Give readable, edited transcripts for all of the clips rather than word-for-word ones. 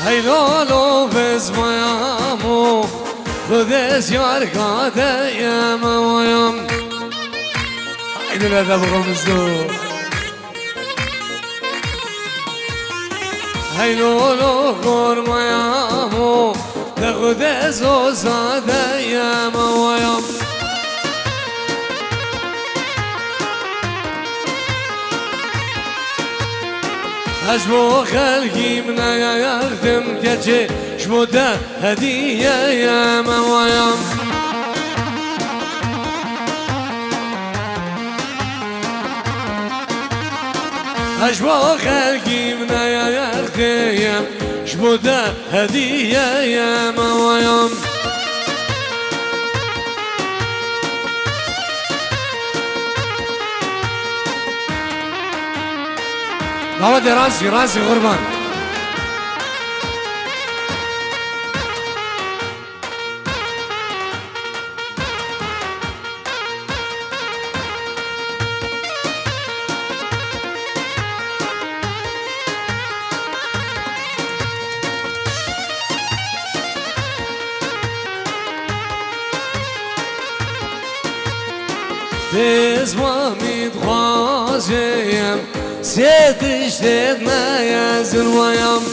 هی لولو بزمایمو خودش یار کاده یم ویم هی دل ادب غمزدو هی لولو گرمایمو خودش زاده یم ویم أجمو خلقي من يخدم كجي شمودا هدية يا مويا أجمو خلقي من يخدم شمودا هدية يا مويا محمد راسي غربان بزمامي دخوازيم سيدش تدنا يا زلويم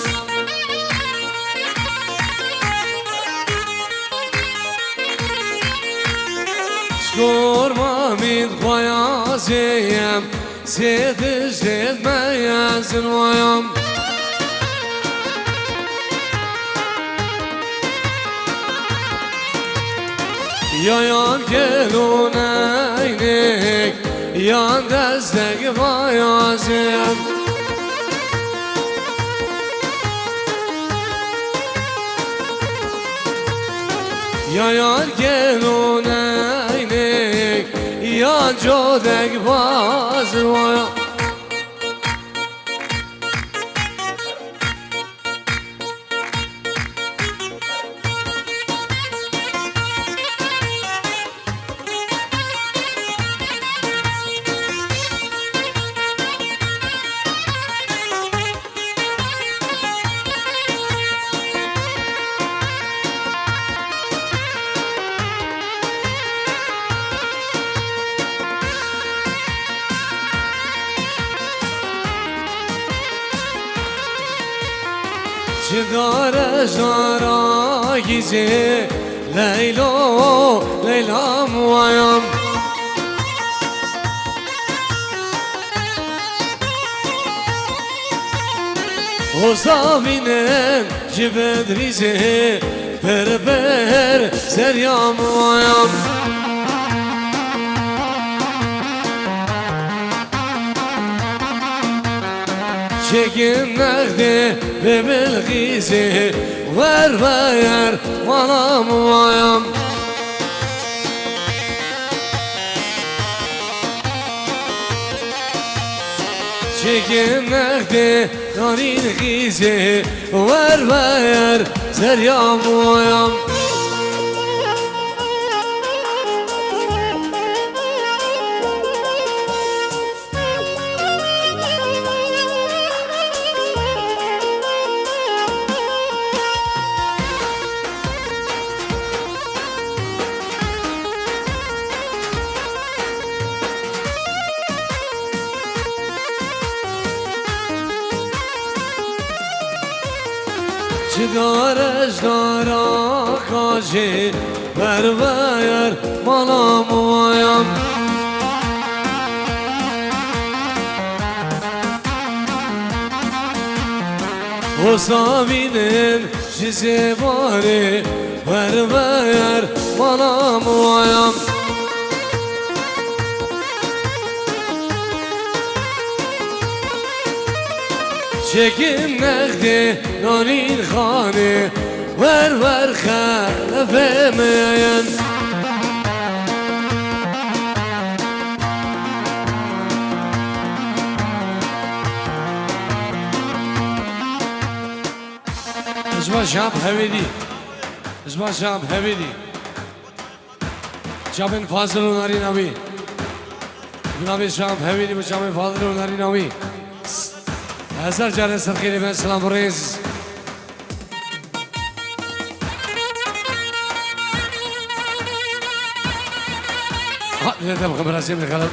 شكور مامي دخوازيم سيدش تدنا يا زلويم يا يان gelun eynek yan destek bayazım ya yan gelun eynek yan jodek bazım Çidare jara gize Leylo Leyla muayam O zavinen cibedrize Berber serya muayam Çekinlerde ve belgizi Ver ver manam vayam Çekinlerde narin gizi Ver ver seryam vayam Çidare jara kaji Berber manam vayam O savinin size bari Berber manam vayam Çekin nekdi narin khani Ver ver khalefemeyen Esma Şam Hevidi Esma Şam Hevidi Cabin Fazıl Narin Abi Nabi Şam Hevidi Cabin Fazıl Narin Abi هزار جان سرخيري من سلام بريز لذا بخبر اسيم الخلف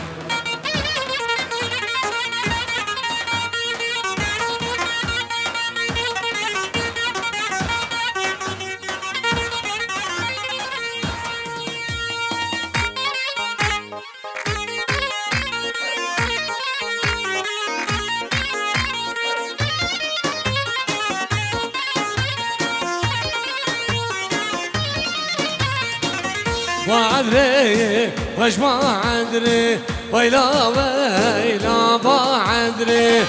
ما ادري وش ما ادري ويلا ويلا ما ادري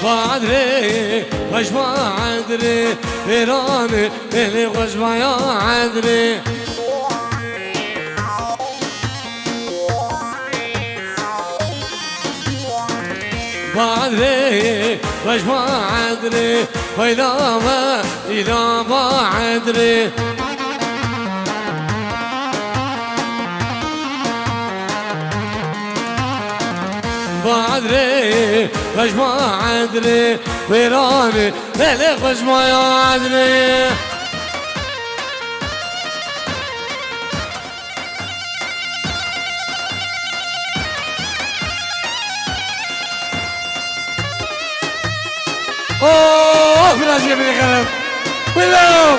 ما ادري وش ما ادري فيراني اللي وش ما ادري ما ادري وش ما ادري ويلا ما ادري ما ادري وش ما ادري ويراني اللي وش ما ادري اوه برازيل من القلب ويلو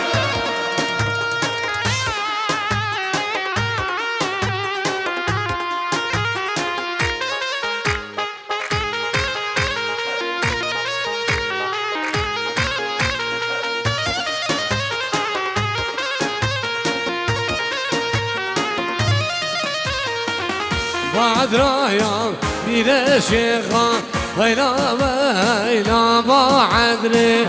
بعد رايا بيد شيخا ويلا ويلا ما ادري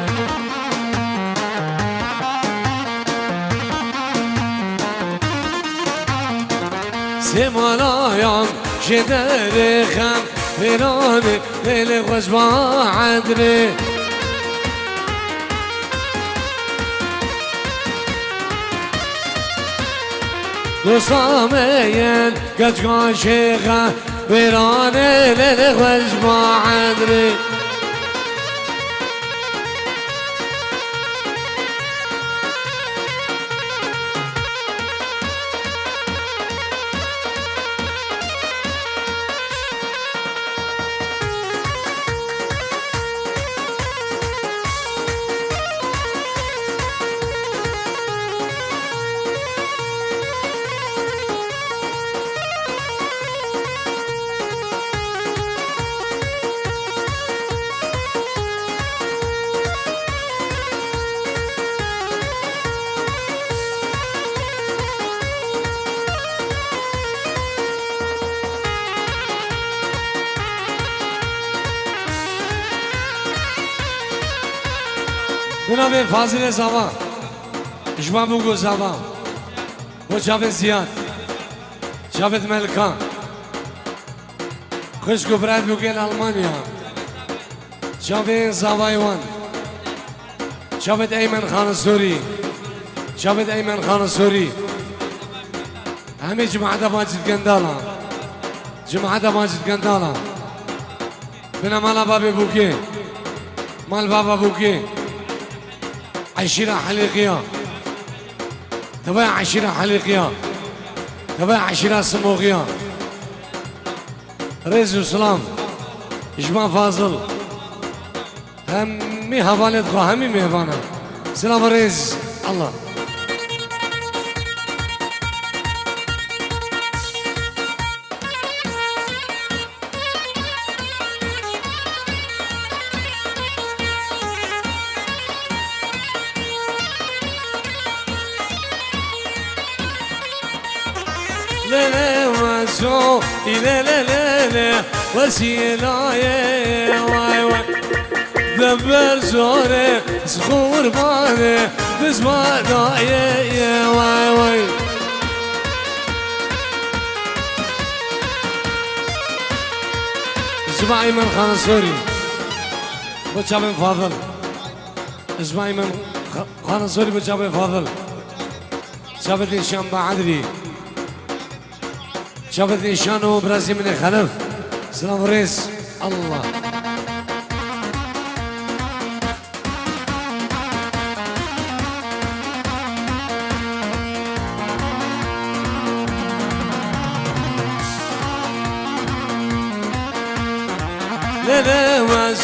سمالايا شدري خم فيراني اللي خوش ما ادري دوستامين قد كان شيخا فيراني اللي خوش ما ادري بنام فاضل زمان جوان بوگو زمان و جاوید زیاد جاوید ملکان خوشگو برد بوگن آلمانیا جاوید زاوایوان جاوید ایمن خان سوری جاوید ایمن خان سوری همه جماعت ماجد گندالا جماعت ماجد گندالا بنا مالا بابی بوگی مال بابا بوگی عشيرة حليقية تبع عشيرة حليقية تبع عشيرة سموغية ريز وسلام جماعة فاضل همي هفالت خو همي مهفانا سلام ريز الله لا وسو لا لا لا لا وسيلا يا واي واي دبر زوري صخور باني بسما دايا يا واي واي اسمع ايمن خان سوري بتشابه فاضل اسمع ايمن خان سوري بتشابه فاضل شافت الشام بعدري شافت نشانه براسي من الخلف سلام ريس الله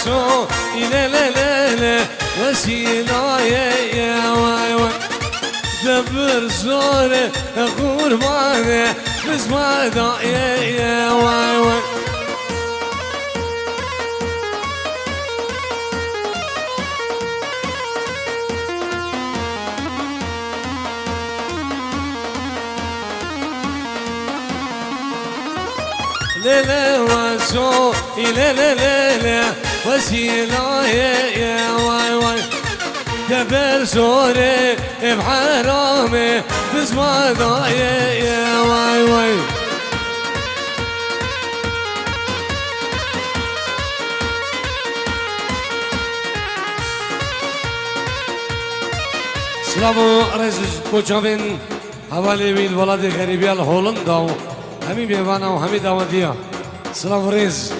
واسو إلى لا لا لا وسيلة يا واي واي دبر زوري قرباني بزمادة يا واي واي لا لا واسو لا لا لا لا وسيلة يا واي واي دبر زوري بحرامي بزمادة يا واي واي سلامو رئيس بوچاوين حوالي بيل ولاد غريبية هولندا همي بيوانا وهمي داودية سلام رئيس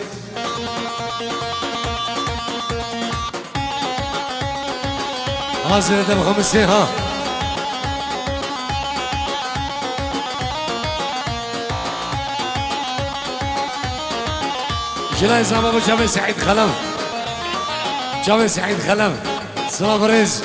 حاضر دم خمسة ها جلاي زعما ابو جابر سعيد خلف جابر سعيد خلف سلام رئيس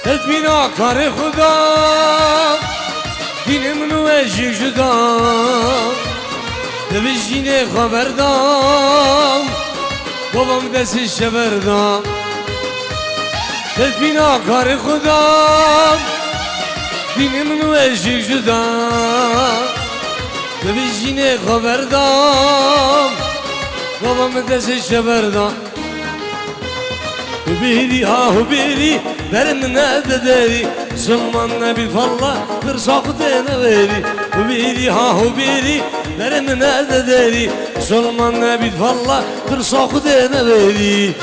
تدبينا كار خدا دين منو اجي جدا دبجيني خبردام بابام دست شبردام تدبينا كار خدا دين منو اجي جدا دبجيني خبردام بابام دست شبردام بيري ها بيري برمنا ددري سلمان نبي فالله ترساق دينا ويري بيري ها بيري برمنا ددري سلمان نبي فالله ترساق دينا ويري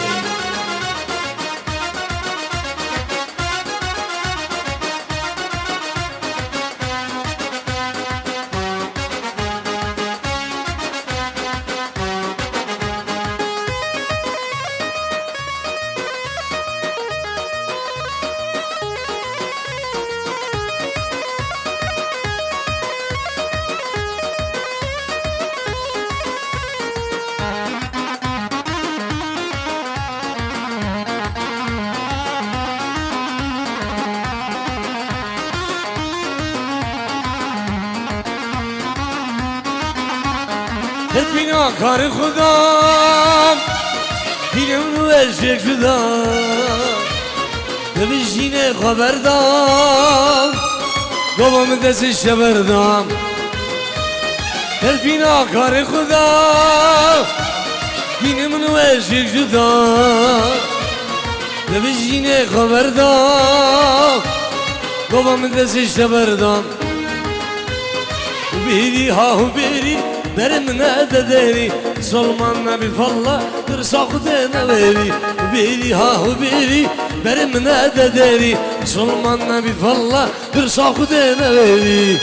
بنا کار خدا دیرم رو عشق شدا ببینه خبردام بابام دستش شبردام بنا کار خدا دیرم رو عشق شدا ببینه خبردام بابام دستش شبردام بیری ها بیری برمنا ددري سلمان نبي فالله ترساق دينا ويري بيري ها بيري برمنا ددري سلمان نبي فالله ترساق دينا ويري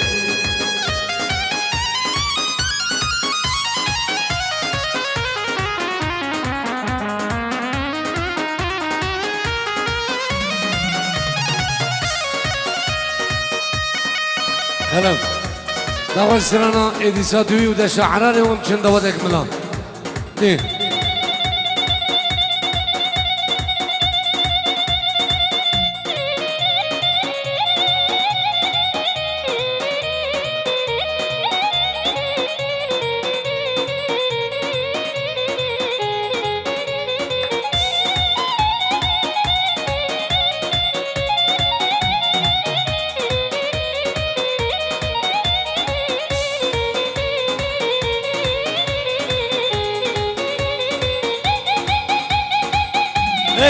هلا داخل سرانا اديسا دوي ودا شعراني ومشن دوادك ملان دي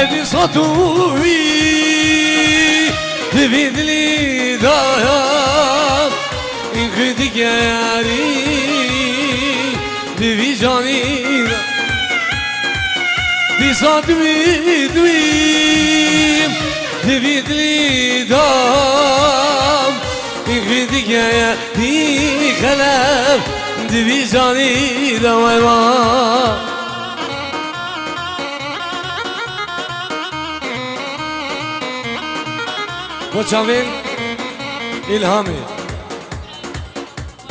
بی صوتوی دوید لی دایم این که دیگری دوی جانی بی صوتوی دوید لی دایم این که دیگری خلف دوی جانی دوام بچاوین الهامی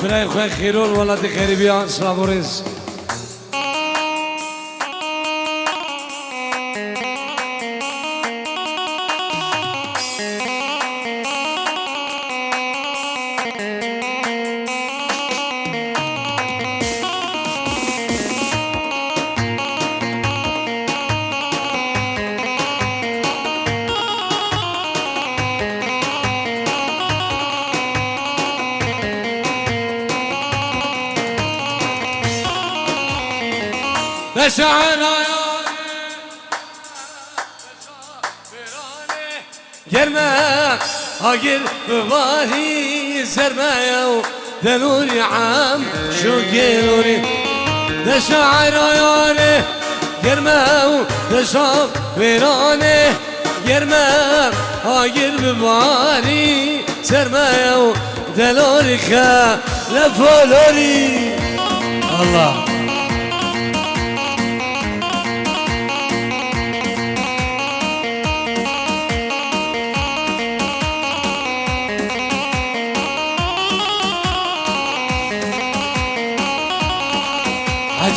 برای خواه خیرون ولاد خیریبیان سلام و رز شاعر گرمه هاگیر بباری سرمایه و دلوری عام شو گلوری ده شاعر آیانه گرمه و ده شاعرانه گرمه هاگیر بباری سرمایه و دلوری خلفولوری الله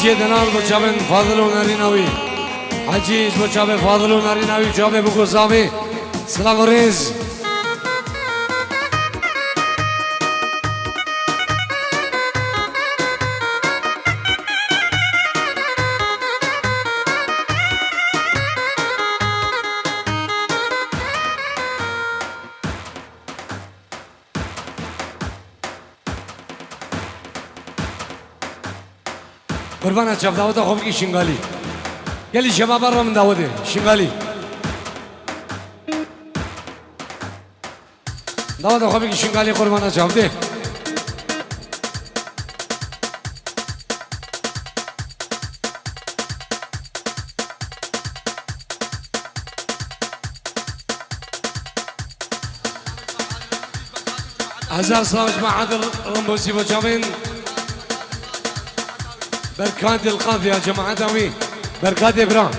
حجی دنال بچابن فاضل و نریناوی حجی بچابن فاضل و نریناوی جابه بگذامی سلام و رز قربان شب دعوت خوب کی شنگالی گلی شباب را من دعوته شنگالی دعوت خوب کی شنگالی قربان شب ده هزار سلام جماعة الرمبوسي بجامين بركات القاف يا جماعة دوي بركات إبراهيم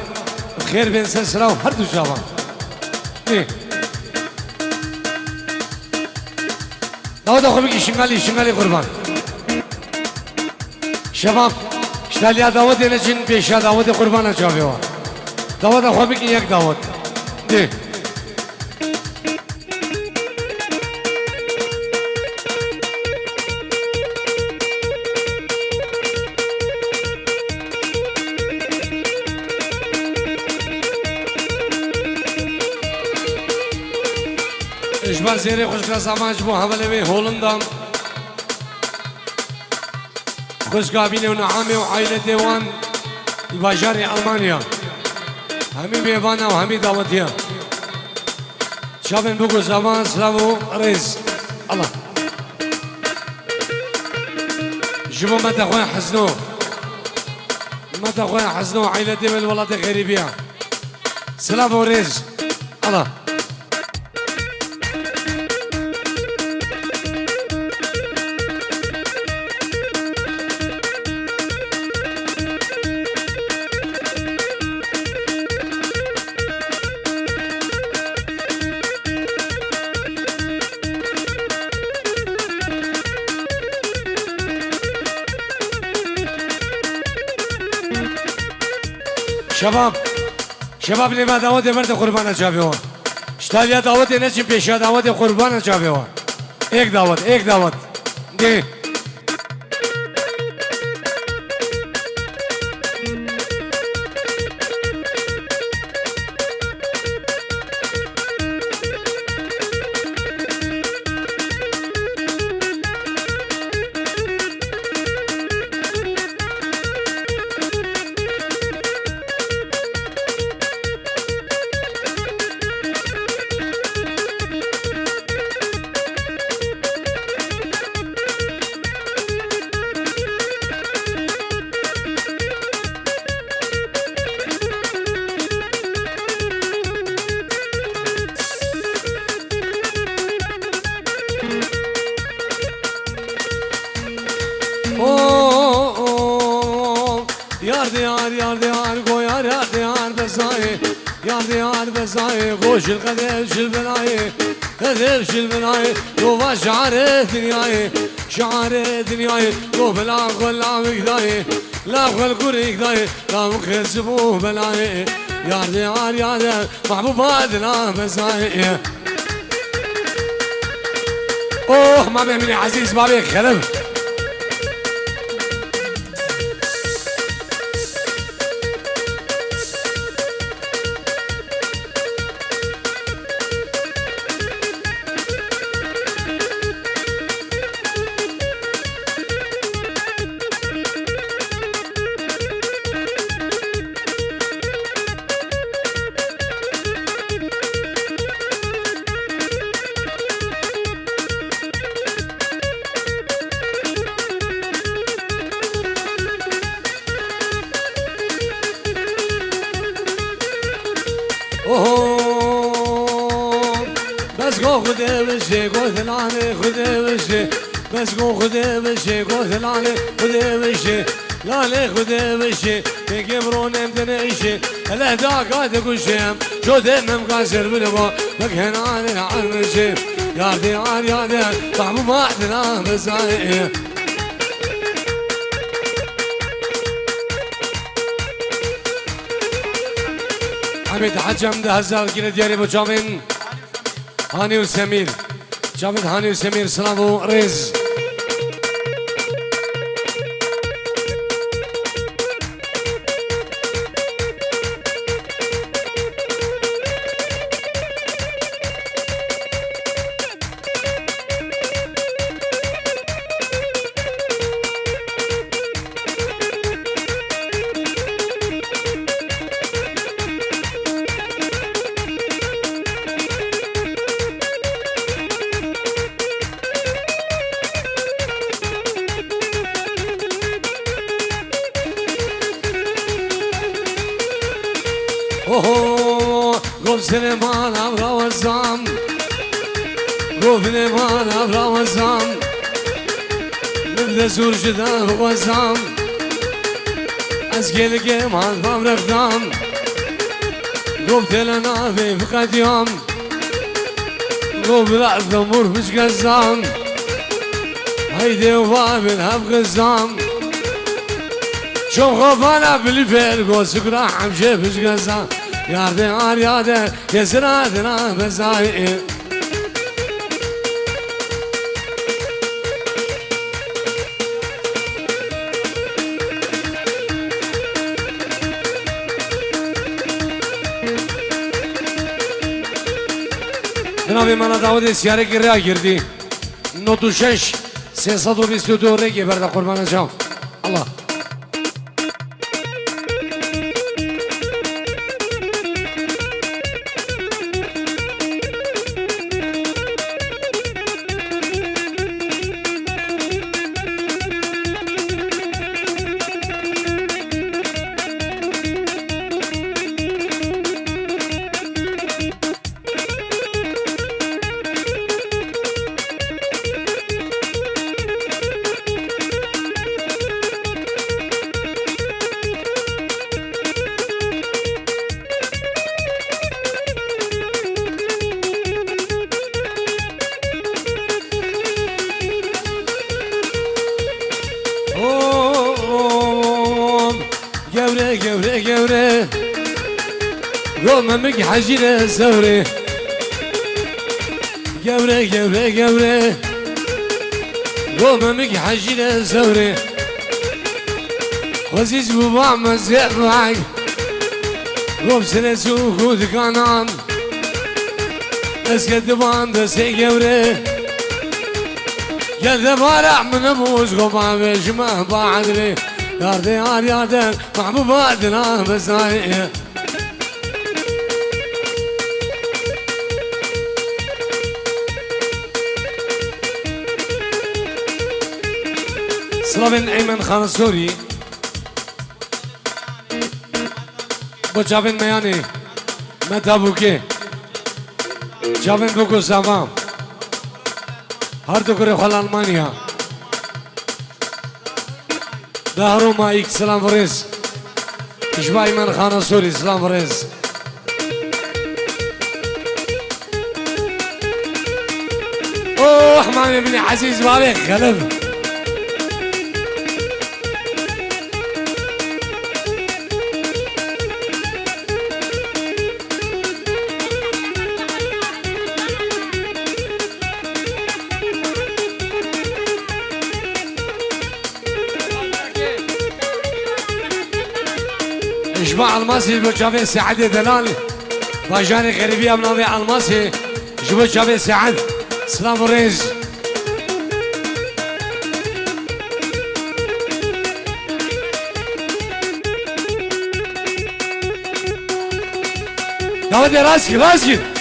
خير بين سلسلة وهردو جواب إيه داود أخوي شنغالي قربان شباب اشتاليا داود ينجن بيشا داود قربان أجابيوا داود أخوي يك داود إيه اجبار زیره خوشگاه سامانج بو حواله به هولندام خوشگاه بینه و نعامه و عائله دیوان واجار آلمانیا همین بیوانه و همین دعوتیه شابن بگو زمان سلام و رز الله جبو مدى خواه حزنو عائله دیوان الولاد غریبیه سلام و رز الله شباب لما دعوت مرد قربان جاویوان اشتالیا دعوت نچین پیشا دعوت قربان جاویوان ایک دعوت دی Yar diyar koyar yar diyar bezayı Yar diyar bezayı koşul kadevşil belayı Kadevşil belayı Yova şare dünyayı Ko bela kolla migdayı La kol kuri gdayı La mkhezbu belayı Yar diyar mahbubadına bezayı Oh ما بيمني عزيز ما بيك خلف بس گو خدا بشه گوثلانه خدا بشه بس گو خدا بشه گوثلانه خدا بشه لاله خدا بشه بگم رو نمتنشه الاهدا قاعد کشم شده مقصر بالبا مكهنان العرشه يا ديار يا ديار طعم بعدنا بزايا حمید حجم ده هزار گیره دیاری با جاوین هانی و سمیر جاوید هانی و سمیر سلام و ریز گفت سلیمانم روزم گفت سلیمانم روزم نبدأ زور شدم بغزم از گلگه مالبام رفتم گفت لنا في فقد يوم گفت رأت دمور بش قزم هيدي وبابل هب غزم شوف خفانا بالفعل قول سكرا حمشي بش قزم يا ديار يا ديار يا زرادنا بزايق جنابی من داود سیاره گریا گردی نوتو شش 322 رگی برده قربان جام الله gevre Romemik hacire sevre gevre Romemik hacire sevre Aziz babam mezgek Rom sene suhu dikanan Eske divan da se gevre Gel de bara من موز قما بجمع بعدني يا ديار يا ديار محبوباتنا بزايا سلافين ايمن خان السوري بو جاوين مياني متا بوكي جاوين بوكو سامام هر دو کره خال آلمانیا دهرو ما ایک سلام ورز إجباي من خانة سوري سلام فريز أوه مامي بني عزيز مامي خلف إجماع الماسي جبو شافي سعد دلال باجاني غريبي أمناوي الماسي جبو شافي سعد سلام وريز يا ودي راسك راسك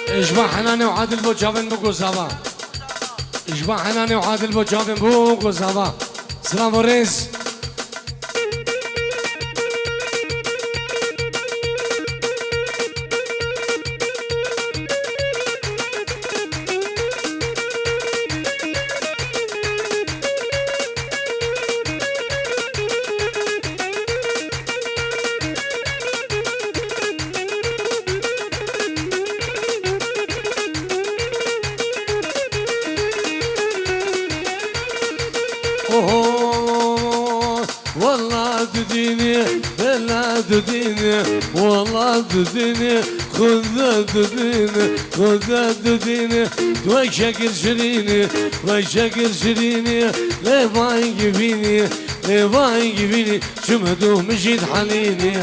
إجماع حناني وعادل بو جابن بو زابا إجماع حناني وعادل بو جابن بو زابا سلام وريز والله تديني بلا تديني والله تديني خذ تديني خذ تديني وشكل شريني وشكل شريني ليه بايق فيني ليه بايق فيني شمهدوه مشيت حنيني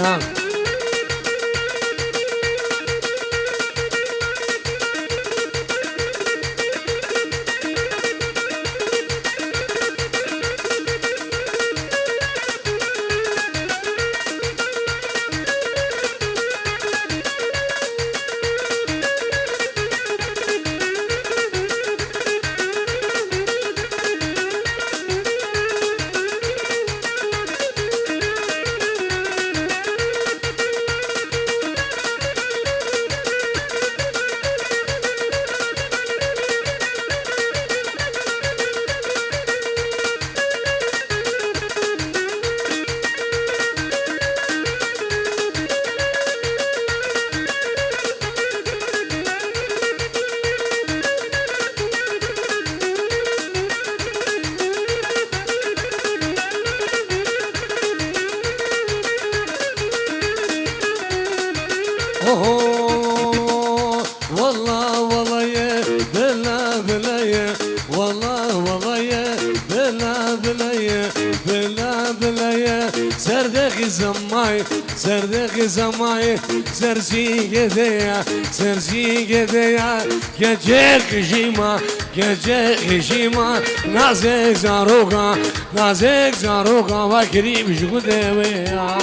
والله والله يا بلا بلا يا والله والله يا بلا بلا يا بلا بلا يا سردخي زماي سردخي زماي سرسي كديا سرسي كديا كجيك جيما كجيك جيما نازك زاروغا نازك زاروغا وكريم جوديا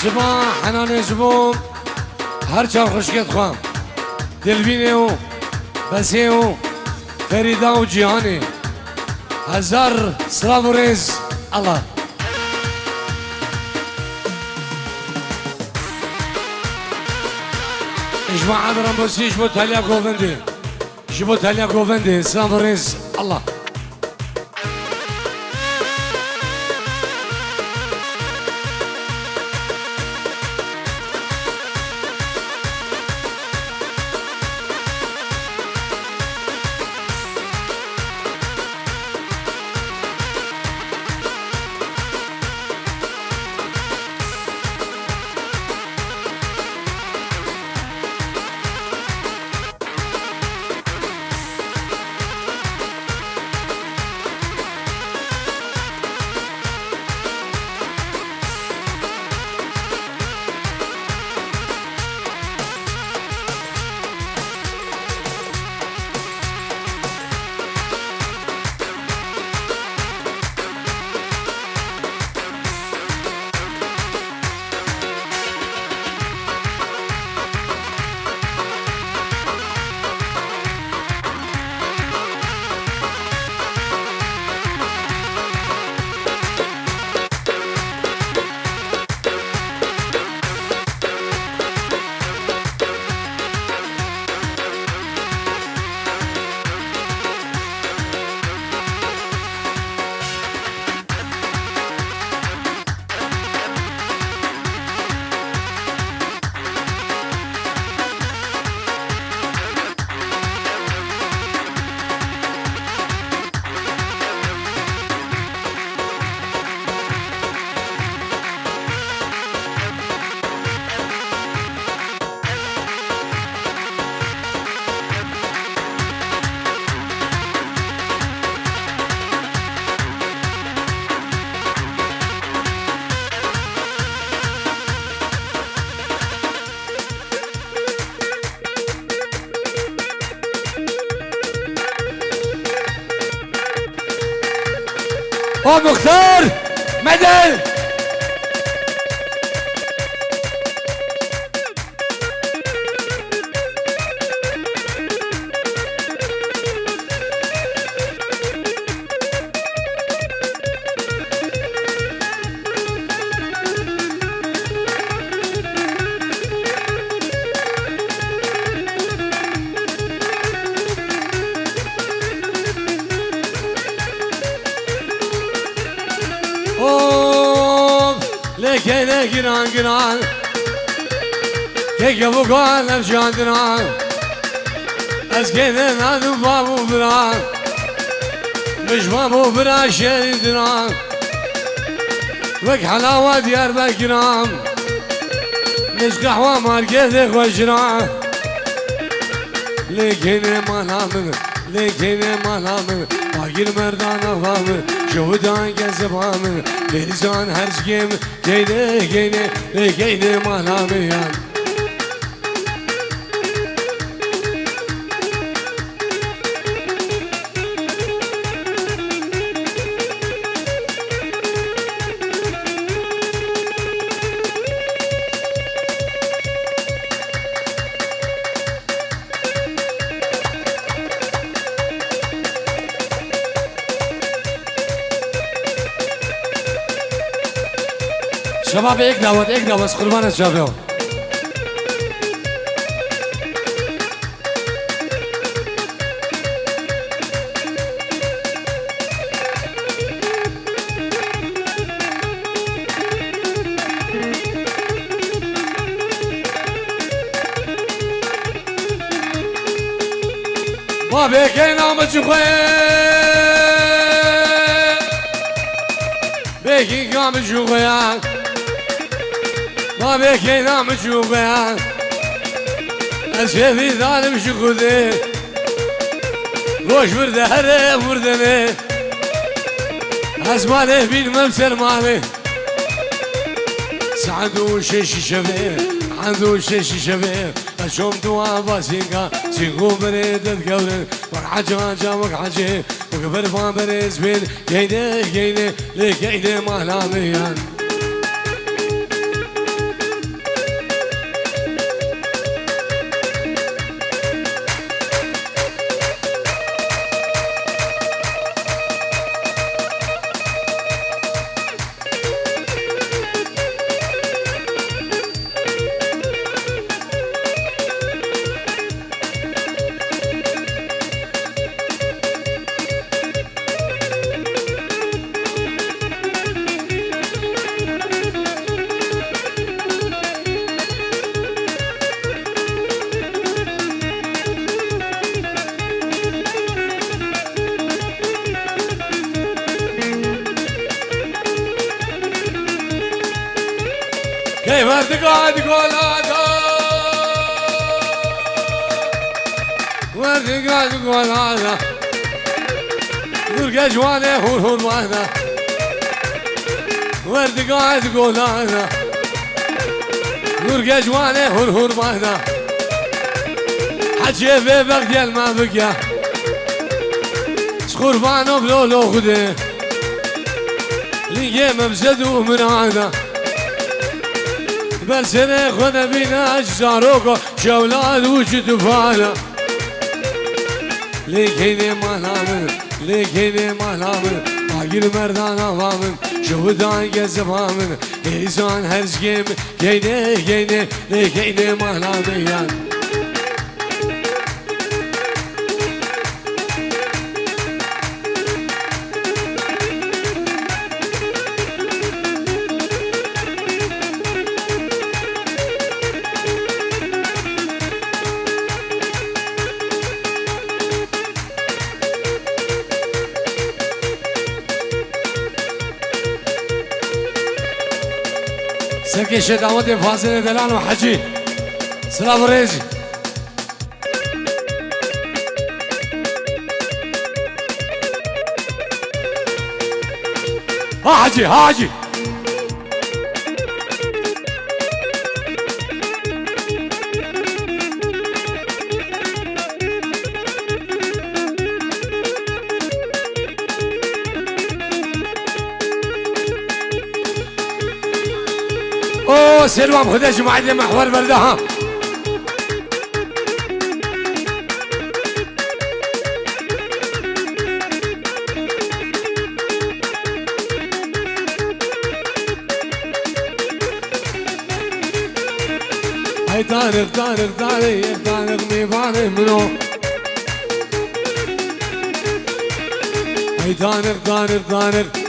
جبا حنان جبو هر چار خوشکت خوام دلوینه و بسیه و فریده و جیهانه هزار سلام و رز الله اجمع عبران بسي اجبو تاليا قوفندي اجبو تاليا قوفندي سلام و رز الله ومختار مدن لكن جيران جيران كيف بقول نفجان دران اسكن هذا بابو بران مش بابو برا شير دران وك حلاوة ديار بكرام مش قهوة ماركت وجران لكن ما نامن لكن ما نامن باقي المردان افامن شهودان كذبامن لسان هرج جيم جيني جيني جيني ما ناميان شباب ایک دعوت قربان شباب ما بيكي نام جخوي بيكي قام جخوي ما بيكي نام جخوي الشيفي ظالم شخوذي روش ورده هره وردني أزمانه بين ممسر مالي سعدو شيشي شبه عندو شيشي شبه أشوم دوا باسينكا سينكو بريدت قولن وقعجا جا وقعجي وقبر فان بريز بين كيني كيني لكيني مهلاميان ورد قاعد قول هذا ورد قاعد قول هذا درق جوانه هور واحدة ورد قاعد قول هذا درق جوانه هور واحدة حجي في بغدي ما بقى قربانو بلولو خده لقي مبزدو من هذا برسنه خونه بينا اجزاروكو شولاد وجد فانا لكيني مهلامن لكيني مهلامن باقي مردان افامن شهودان قزفامن إيزان هرزقيم كيني لكيني مهلامن سكي شداوتي فاصل دلال وحجي سلام ريزي ها حجي اوه سلوام خدش معدي محور بردها هاي طارق ميفاني منو هاي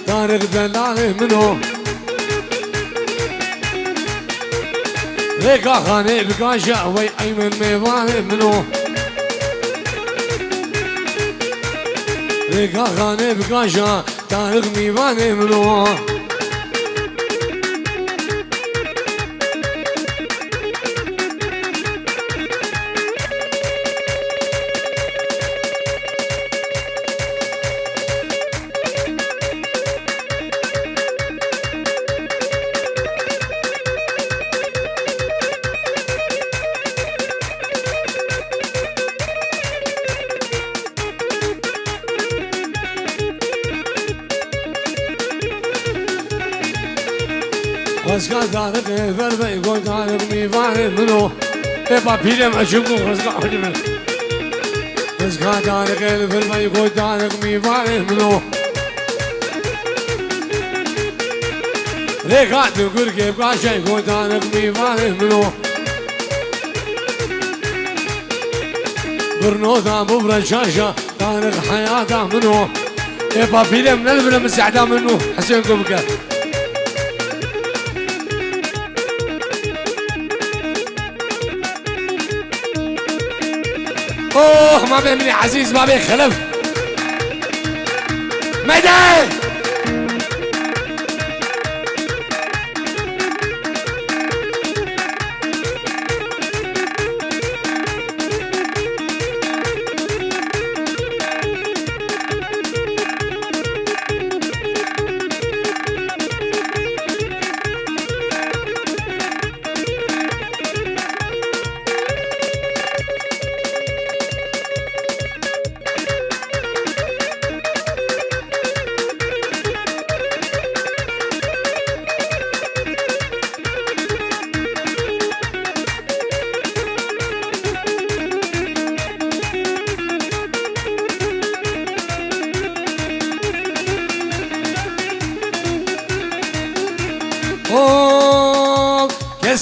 طارق دلالي منو ليكا خاني بقاشا وي ايمن ميفاني منو ليكا خاني بقاشا طارق ميفاني منو خزقا دارق فربه يقول دارق ميفاني منو ابا بيلم اشوفكم خزقا حجمه خزقا دارق فربه يقول دارق ميفاني منو ليكا تقول كيف قاشا يقول دارق ميفاني منو برنو ثابو برشاشا دارق حياته منو ابا بيلم نلفلم السعداء منو حسين قبكه اوه ما بين مني عزيز ما بين خلف ميدان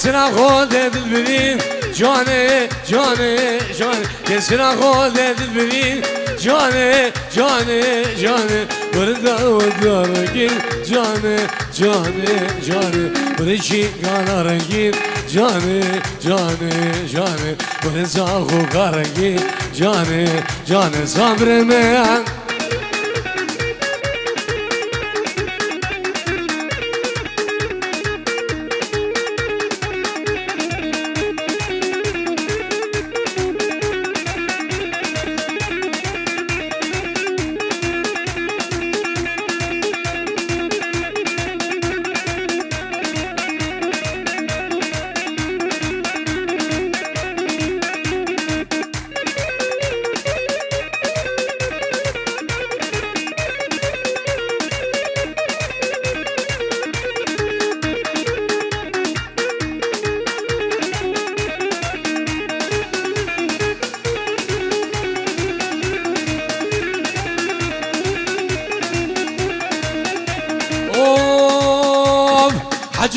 كسنا خود البرين جاني كسنا خود البرين جاني بردا وداركين جاني برشي قانا رنگين جاني برزاخو قارنگين جاني صبر ميان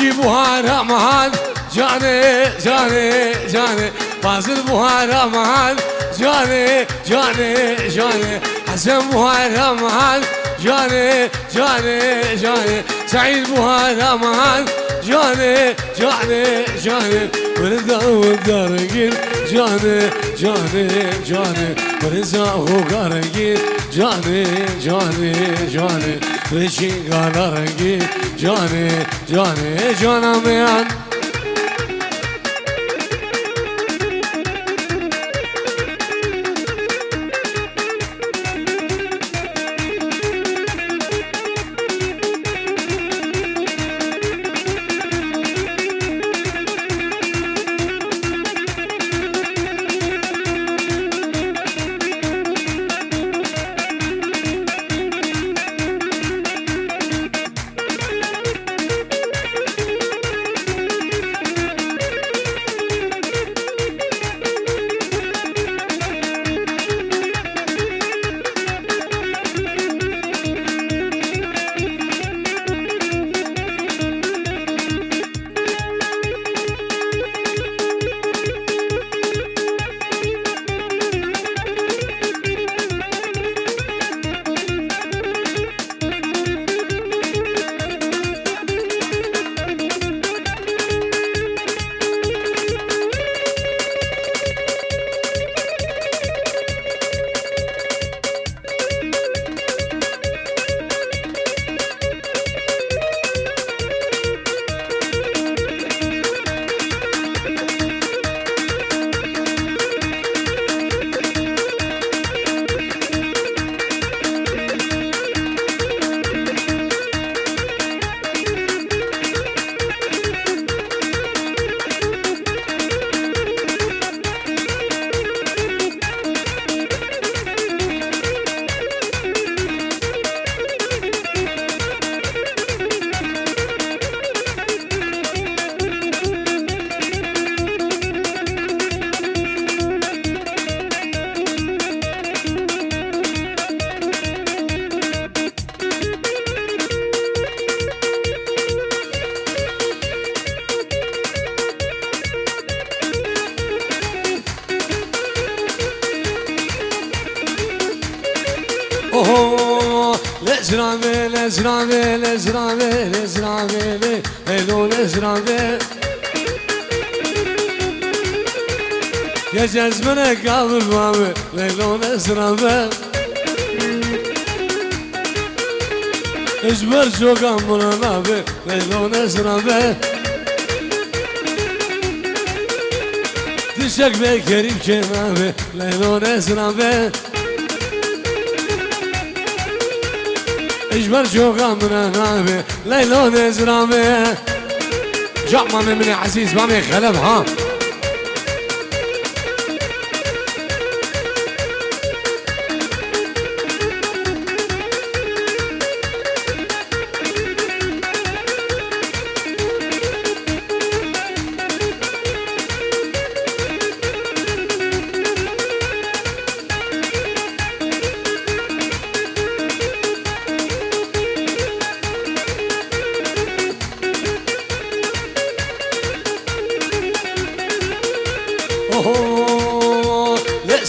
حجي بوهرمان جاني جاني جاني فاضل بوهرمان جاني جاني جاني حسن بوهرمان جاني جاني جاني سعيد بوهرمان جاني جاني جاني ورزا وقارقين جاني جاني جاني ورزا وقارقين جاني جاني جاني رشي قارقين جاني جاني جانا ميان لزرامي لزرامي لزرامي لزرامي ليلو لزرامي يا جزمنك قبل بابي ليلو لزرامي اجبر شوقا من بابي ليلو لزرامي دشك بكريم كمامي ليلو لزرامي اجبر شوقا من بابي ليلو لزرامي جاء مامي من عزيز مامي خلف ها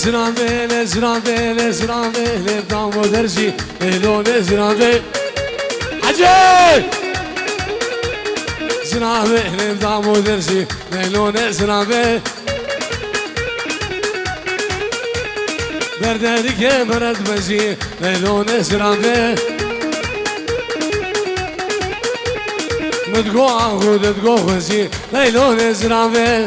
لزرامي لزرامي لزرامي لبدام ودرسي ليلو لزرامي حجي زرامي لبدام ودرسي ليلو لزرامي بردارك برد بزي ليلو لزرامي مدقو عهود تقو خزي ليلو لزرامي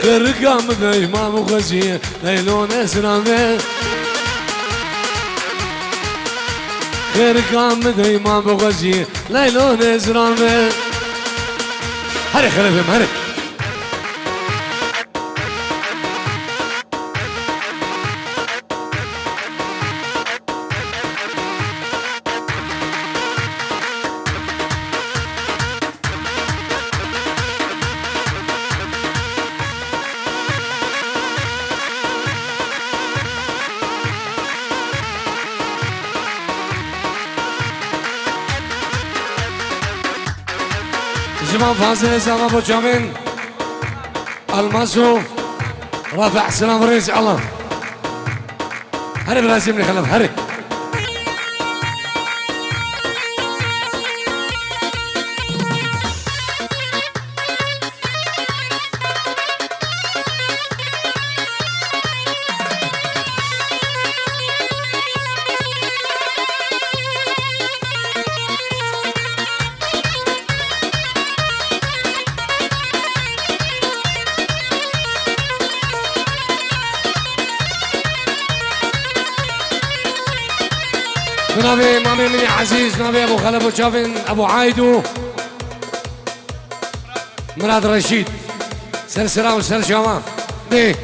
كرقام دايما مخزي ليلو نسرامي كرقام دايما مخزي ليلو نسرامي هري خلفهم هري جمال فاصل زمان ابو جامين الماسو رافع سلام رئيس الله هرب لازم نخلف هرب نبي مامي مني عزيز نبي ابو خالد ابو شافن ابو عايدو مراد رشيد سر سلام سر شاما دي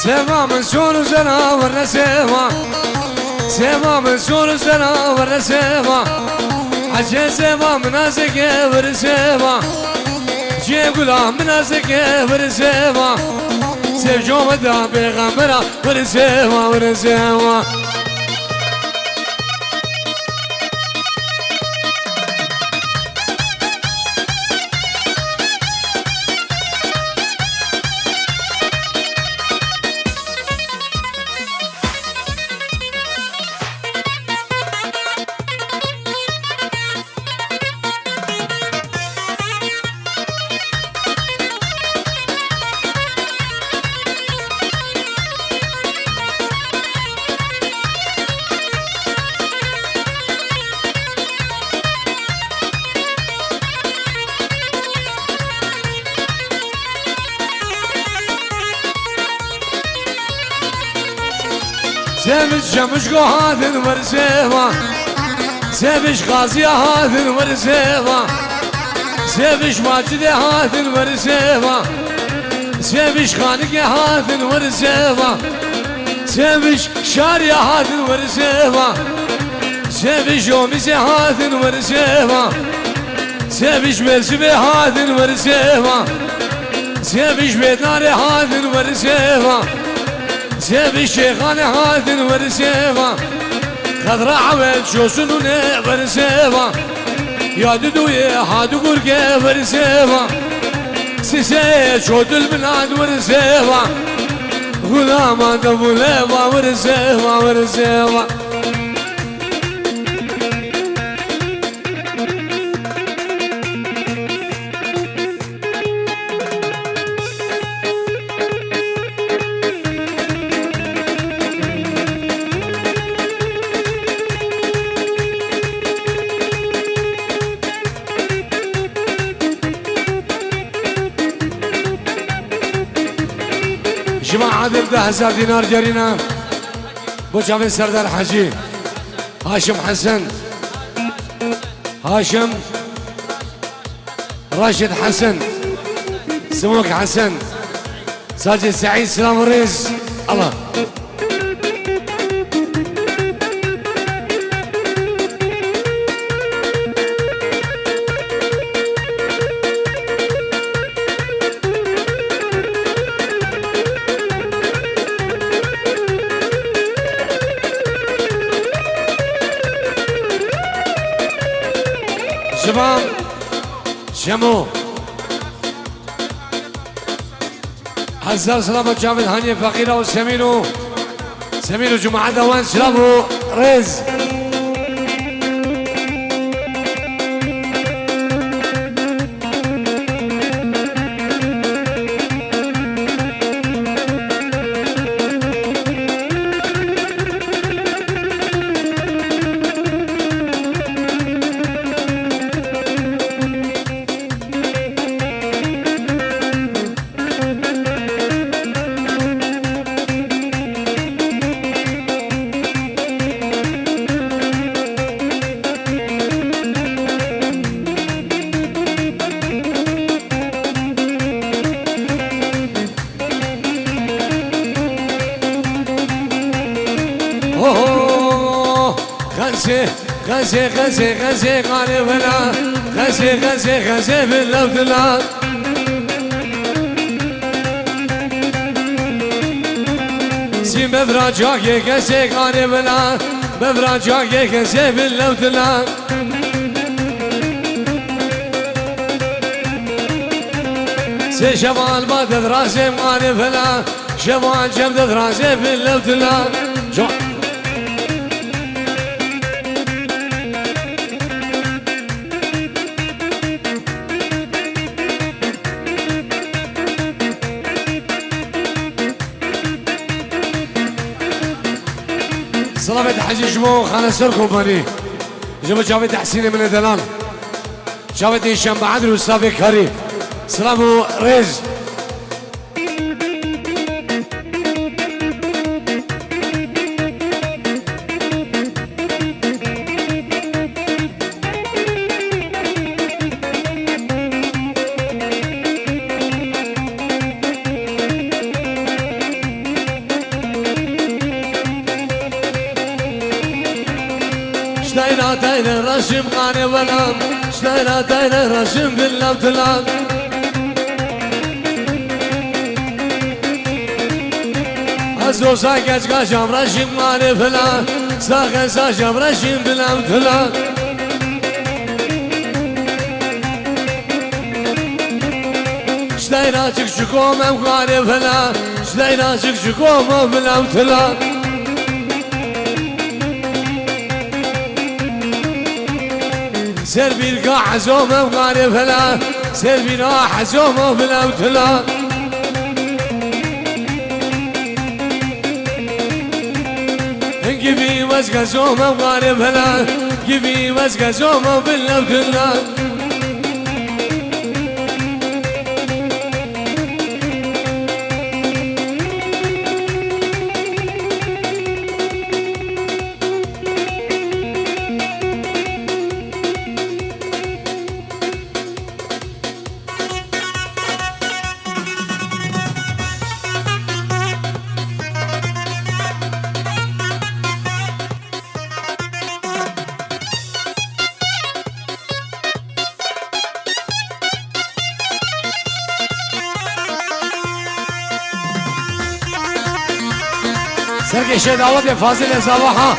سيما من سور زنا ورنا سيما سيما من سور زنا ورنا سيما عجي سيما منازك ور سيما جي غلام منازك ور سيما سيف جو مدى بيغمرا ور سيما ور سيما سيبش شمش هاذن ورسيما سيبش غازي هاذن ورسيما سيبش ماجد هاذن ورسيما سيبش خانق هاذن ورسيما سيبش شاري هاذن ورسيما سيبش يوميز هاذن ورسيما سيبش مرسبي هاذن ورسيما سيبش بيتنار هاذن ورسيما سيبي شيخان هاذن ورسيما خضر عوال شوسنون ورسيما يا دودوي هادو قرقي ورسيما سيسي شود البلاد ورسيما غلاما دبوليما ورسيما ورسيما جماعة 10,000 دينار جرينا بو جامين سردار حجي هاشم حسن هاشم راشد حسن سموك حسن ساجد سعيد سلام الرئيس الله شباب شمو هزار سلامة جامد هاني فقيرة وسمينو سمينو جماعة دوان سلامو ريز غزي غزي غزي غالي ولا غزي غزي غزي باللوثلان سي مفراجاك غزي غالي ولا مفراجاك غزي باللوثلان سي شمال ما تدراسي مغاني فلا شمال جم تدراسي باللوثلان صلابة حجي جمو خانة سر كومباني جمو جاويد حسيني من الدلال جاويد هشام بعدل وصافي كريم سلامو ريز شتاينا تاينا رشم غاني ولام شتاينا تاينا رشم باللوثلان ازو ساكت كاشم رشم غاني فلان ساكت ساشم رشم باللوثلان شتاينا تكشكوم غاني فلان شتاينا تكشكوم باللوثلان سير بيلقى حزومه وغاري فلا سير بيلقى حزومه فلا وتلا انقبي وزقى زومه وغاري فلا انقبي وزقى زومه فلا وتلا سرقي شي دعوت يا فاضل يا صباحا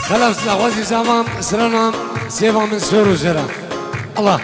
خلاص لغوازي زمان سرنا سيفا من سور وزرا الله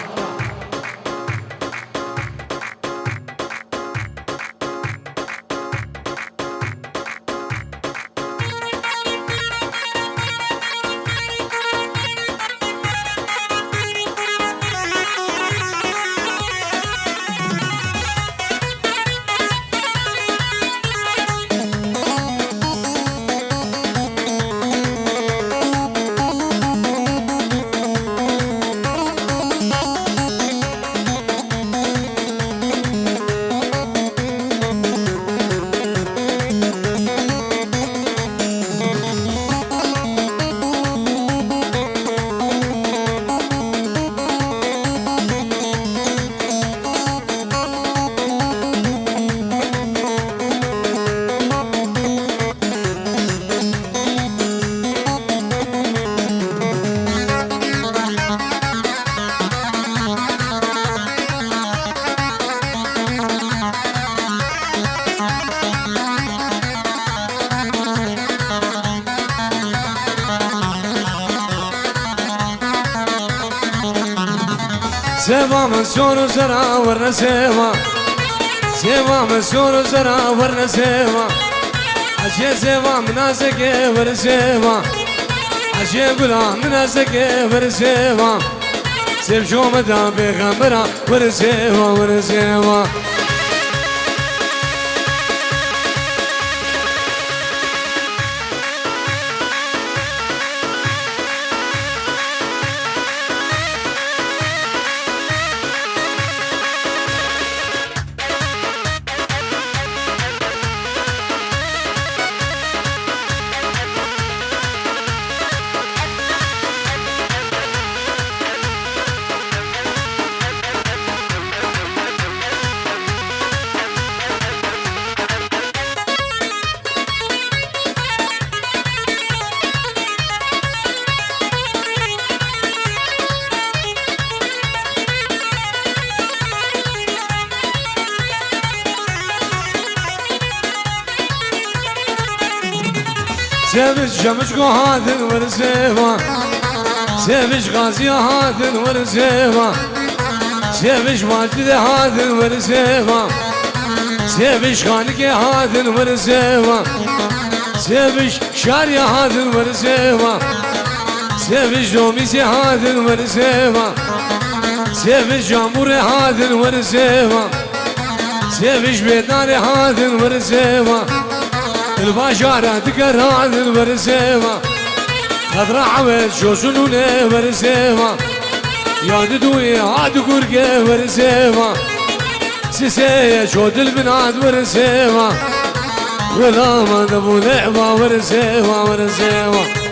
سوا مسور وزرا ورنا سوا سوا مسور وزرا ورنا سوا عشي سوا مناسك ور سوا عشي بلا مناسك ور سوا سيف شو مدى بغمرا ور سوا ور سوا سيفش شمش قهادن ورسيفا سيفش غازي هادن ورسيفا سيفش ماجد هادن ورسيفا سيفش خانك هادن ورسيفا سيفش شاري هادن ورسيفا سيفش دوميسي هادن ورسيفا سيفش جامور هادن ورسيفا سيفش بيدار هادن ورسيفا الباشارة تكرهان الورسيفا خضرا عويد شو سنوني ورسيفا يا ددوي عاد قرقي ورسيفا سيسية شود البنات ورسيفا غلاما دبو لعبة ورسيفا ورسيفا